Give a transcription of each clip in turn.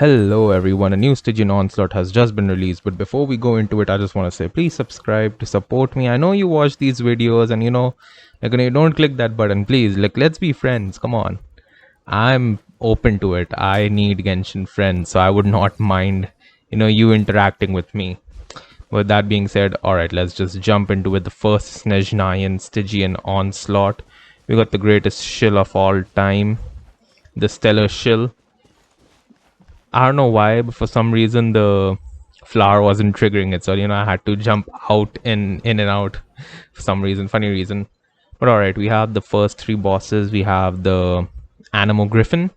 Hello everyone, a new Stygian Onslaught has just been released, but before we go into it, I just want to say please subscribe to support me. I know you watch these videos and you don't click that button, please. Let's be friends, come on. I'm open to it. I need Genshin friends, so I would not mind, you interacting with me. With that being said, alright, let's just jump into it. The first Snezhnayan Stygian Onslaught. We got the greatest shill of all time, the Stellar Shill. I don't know why, but for some reason the flower wasn't triggering it. So, I had to jump out in and out for some reason, funny reason. But alright, we have the first three bosses. We have the Anemo Griffin.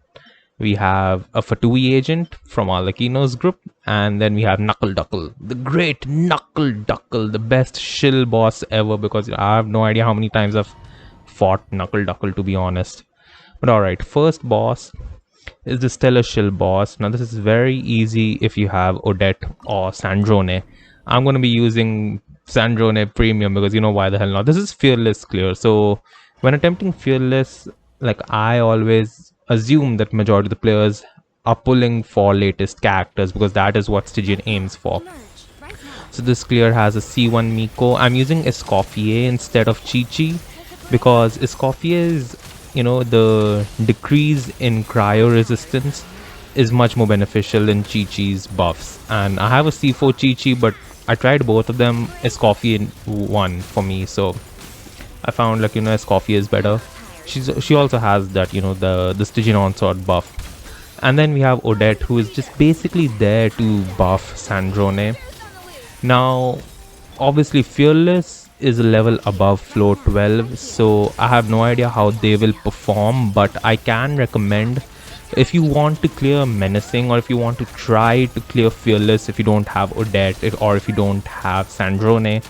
We have a Fatui Agent from Arlecchino's group. And then we have Knuckle Duckle. The great Knuckle Duckle. The best shill boss ever, because I have no idea how many times I've fought Knuckle Duckle, to be honest. But alright, first boss is the Stellar Shill boss. Now this is very easy if you have Odette or Sandrone. I'm going to be using Sandrone Premium because why the hell not. This is Fearless clear. So when attempting Fearless, I always assume that majority of the players are pulling for latest characters because that is what Stygian aims for. So this clear has a C1 Miko. I'm using Escoffier instead of Chi-Chi because Escoffier is the decrease in cryo resistance is much more beneficial than Chi-Chi's buffs. And I have a C4 Chi-Chi, but I tried both of them. Escoffier won for me, so I found Escoffier is better. She also has that the Stygian Onslaught buff. And then we have Odette, who is just basically there to buff Sandrone. Now obviously Fearless is a level above floor 12, so I have no idea how they will perform, but I can recommend, if you want to clear Menacing or if you want to try to clear Fearless, if you don't have Odette or if you don't have Sandrone,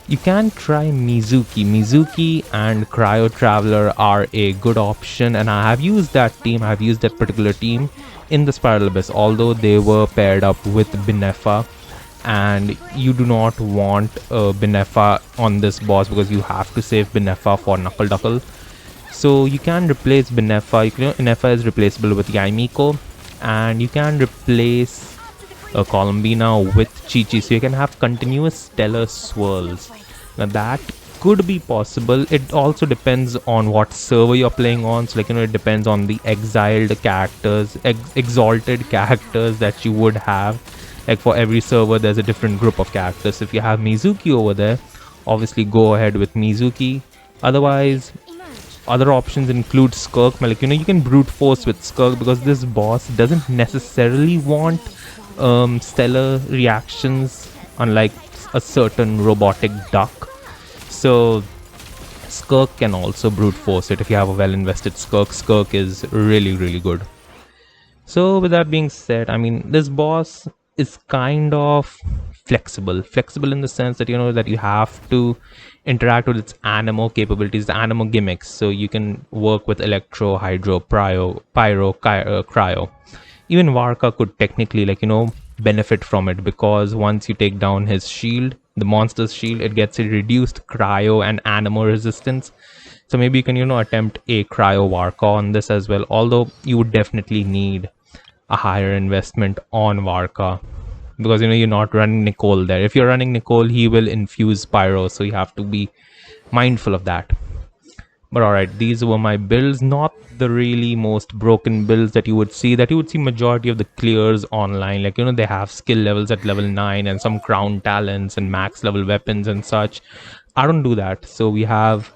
you can try Mizuki and Cryo Traveler are a good option, and I have used that particular team in the Spiral Abyss, although they were paired up with Ineffa. And you do not want Ineffa on this boss because you have to save Ineffa for Knuckle Duckle. So you can replace Ineffa. Ineffa is replaceable with Miko, and you can replace Columbina with Chi-Chi, so you can have continuous stellar swirls. Now that could be possible. It also depends on what server you're playing on. So it depends on the exiled characters, exalted characters that you would have. For every server there's a different group of characters. If you have Mizuki over there, obviously go ahead with Mizuki. Otherwise, other options include Skirk. You can brute force with Skirk because this boss doesn't necessarily want stellar reactions, unlike a certain robotic duck. So Skirk can also brute force it if you have a well invested Skirk. Skirk is really good. So with that being said, this boss is kind of flexible in the sense that that you have to interact with its Anemo capabilities, the Anemo gimmicks. So you can work with Electro, Hydro, Pyro, Cryo. Even Varka could technically benefit from it, because once you take down his shield, the monster's shield, it gets a reduced Cryo and Anemo resistance. So maybe you can attempt a Cryo Varka on this as well, although you would definitely need a higher investment on Varka because you're not running Nicole there. If you're running Nicole, he will infuse Pyro, so you have to be mindful of that. But alright, these were my builds, not the really most broken builds that you would see majority of the clears online. They have skill levels at level 9 and some crown talents and max level weapons and such. I don't do that. So we have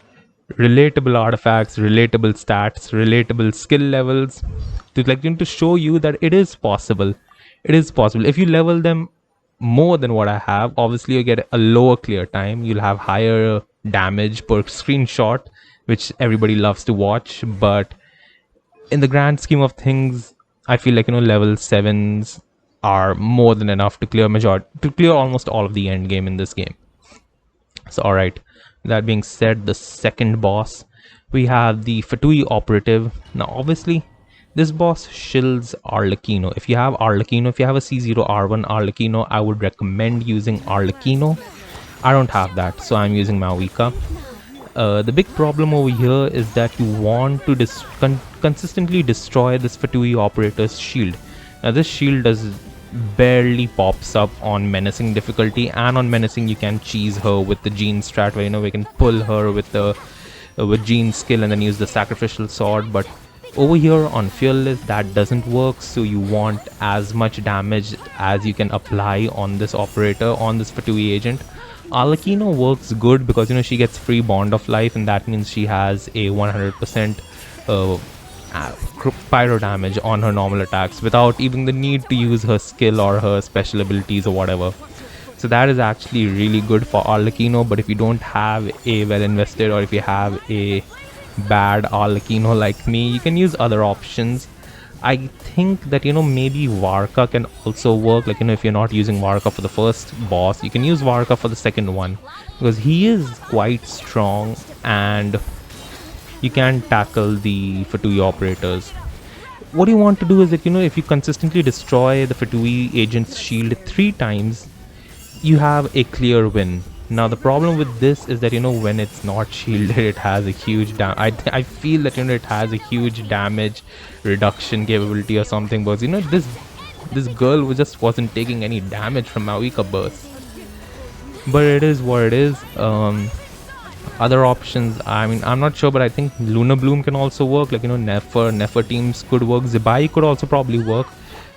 relatable artifacts, relatable stats, relatable skill levels to show you that it is possible. If you level them more than what I have, obviously you get a lower clear time, you'll have higher damage per screenshot, which everybody loves to watch. But in the grand scheme of things, I feel level 7s are more than enough to clear almost all of the end game in this game. So alright, that being said, the second boss, we have the Fatui Operative. Now obviously this boss shills Arlecchino. If you have Arlecchino, if you have a C0R1 Arlecchino, I would recommend using Arlecchino. I don't have that, so I'm using Mavuika. The big problem over here is that you want to consistently destroy this Fatui Operator's shield. Now this shield does barely pops up on Menacing difficulty, and on Menacing you can cheese her with the Jean strat where, you know, we can pull her with the with Jean's skill and then use the sacrificial sword. But over here on Fearless that doesn't work, so you want as much damage as you can apply on this operator, on this Fatui Agent. Arlecchino works good because, you know, she gets free Bond of Life, and that means she has a 100% pyro damage on her normal attacks without even the need to use her skill or her special abilities or whatever. So that is actually really good for Arlecchino. But if you don't have a well invested, or if you have a bad Arlecchino like me, you can use other options. I think that, you know, maybe Varka can also work. Like, you know, if you're not using Varka for the first boss, you can use Varka for the second one, because he is quite strong and you can tackle the Fatui operators. What you want to do is that, you know, if you consistently destroy the Fatui Agent's shield 3 times, you have a clear win. Now the problem with this is that, you know, when it's not shielded, it has a huge I feel that, you know, it has a huge damage reduction capability or something, because, you know, this girl wasn't taking any damage from Mavuika burst. But it is what it is. Other options, I mean, I'm not sure, but I think Lunar Bloom can also work. Like, you know, Neffer teams could work. Zibai could also probably work.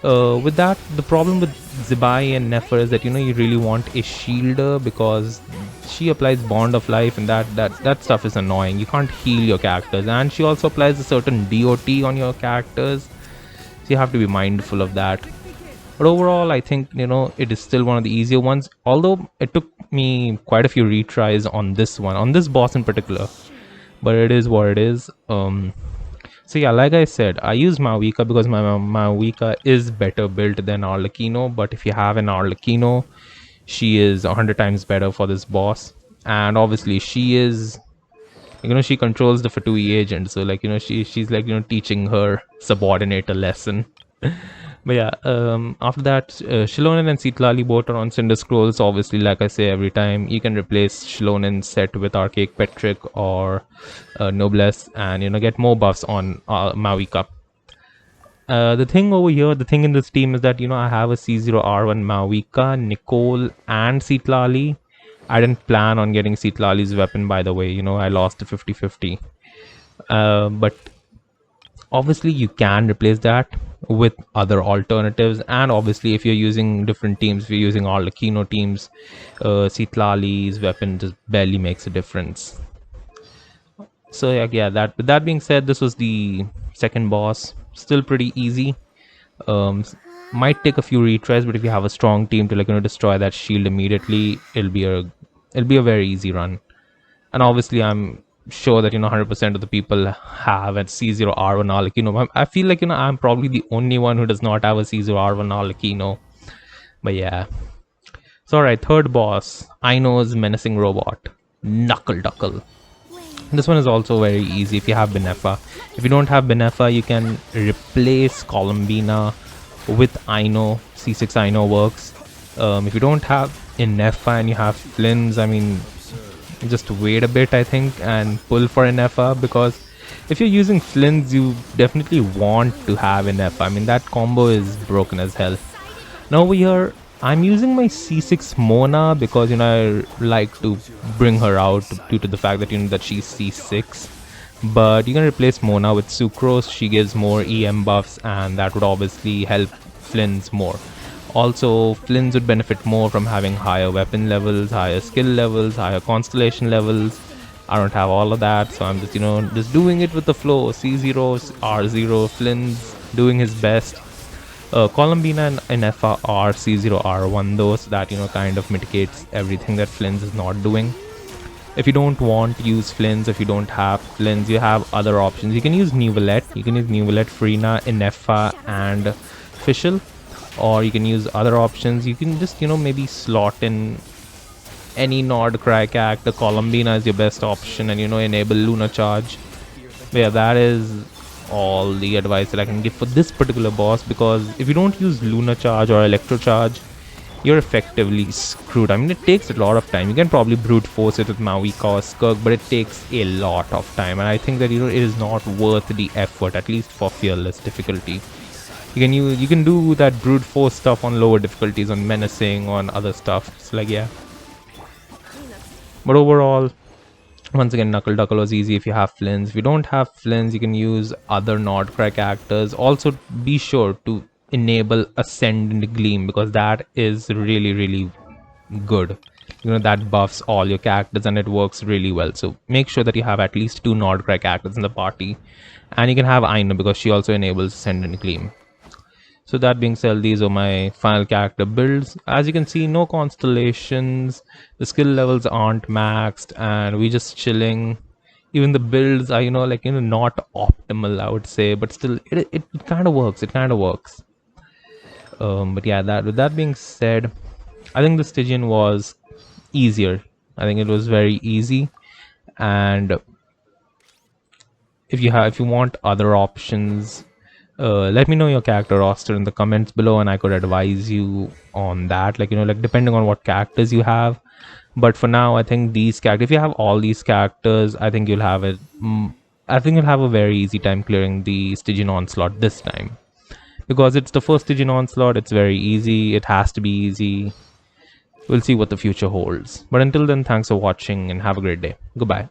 With that, the problem with Zibai and Neffer is that, you know, you really want a shielder, because she applies Bond of Life, and that stuff is annoying. You can't heal your characters, and she also applies a certain DOT on your characters, so you have to be mindful of that. But overall, I think, you know, it is still one of the easier ones, although it took me quite a few retries on this one, on this boss in particular. But it is what it is. So yeah, like I said, I use Mavuika because my Mavuika is better built than Arlecchino. But if you have an Arlecchino, she is 100 times better for this boss. And obviously she is, you know, she controls the Fatui Agent, so, like, you know, she's like, you know, teaching her subordinate a lesson. But yeah, after that, Xilonen and Citlali both are on Cinder Scrolls. Obviously, like I say every time, you can replace Xilonen's set with Archaic Petric or Noblesse, and, you know, get more buffs on Mavuika. The thing over here, the thing in this team is that, you know, I have a C0R1 Mavuika, Nicole, and Citlali. I didn't plan on getting Citlali's weapon, by the way. You know, I lost to 50-50. But obviously you can replace that with other alternatives, and obviously if you're using different teams, if you're using Arlecchino teams, Citlali's weapon just barely makes a difference. So yeah, that with that being said, this was the second boss. Still pretty easy. Might take a few retries, but if you have a strong team to, like, you know, destroy that shield immediately, it'll be a very easy run. And obviously I'm sure that, you know, 100% of the people have a C0R1 Arlecchino. I feel like, you know, I'm probably the only one who does not have a C0R1 Arlecchino. But yeah. So alright, third boss, Aino's menacing robot, Knuckle Duckle. This one is also very easy if you have Ineffa. If you don't have Ineffa, you can replace Columbina with Aino. C6 Aino works. If you don't have Ineffa and you have Flins, I mean, just wait a bit, I think, and pull for Ineffa, because if you're using Flins, you definitely want to have Ineffa. I mean, that combo is broken as hell. Now over here, I'm using my C6 Mona because, you know, I like to bring her out due to the fact that, you know, that she's C6. But you can replace Mona with Sucrose. She gives more EM buffs, and that would obviously help Flins more. Also, Flins would benefit more from having higher weapon levels, higher skill levels, higher constellation levels. I don't have all of that, so I'm just, you know, just doing it with the flow. C0, R0, Flins doing his best. Columbina and Ineffa are C0, R1 though, so that, you know, kind of mitigates everything that Flins is not doing. If you don't want to use Flins, if you don't have Flins, you have other options. You can use Neuvillette. You can use Neuvillette, Freena, Ineffa, and Fischl. Or you can use other options. You can just, you know, maybe slot in any Nord Cry character. Columbina is your best option, and, you know, enable Lunar Charge. But yeah, that is all the advice that I can give for this particular boss, because if you don't use Lunar Charge or Electro Charge, you're effectively screwed. I mean, it takes a lot of time. You can probably brute force it with Mavuika or Skirk, but it takes a lot of time, and I think that, you know, it is not worth the effort, at least for Fearless difficulty. You can do that brute force stuff on lower difficulties, on menacing, on other stuff. It's like, yeah. But overall, once again, Knuckle Duckle was easy if you have Flins. If you don't have Flins, you can use other Nordcrack actors. Also, be sure to enable Ascendant Gleam, because that is really, really good. You know, that buffs all your characters and it works really well. So make sure that you have at least 2 Nordcrack actors in the party. And you can have Aino, because she also enables Ascendant Gleam. So that being said, these are my final character builds. As you can see, no constellations, the skill levels aren't maxed, and we just chilling. Even the builds are, not optimal, I would say, but still, it kind of works. It kind of works. But yeah, with that being said, I think the Stygian was easier. I think it was very easy, and if you want other options, let me know your character roster in the comments below, and I could advise you on that, depending on what characters you have. But for now, I think these characters, if you have all these characters, I think you'll have it. I think you'll have a very easy time clearing the Stygian Onslaught this time, because it's the first Stygian Onslaught. It's very easy. It has to be easy. We'll see what the future holds. But until then, thanks for watching and have a great day. Goodbye.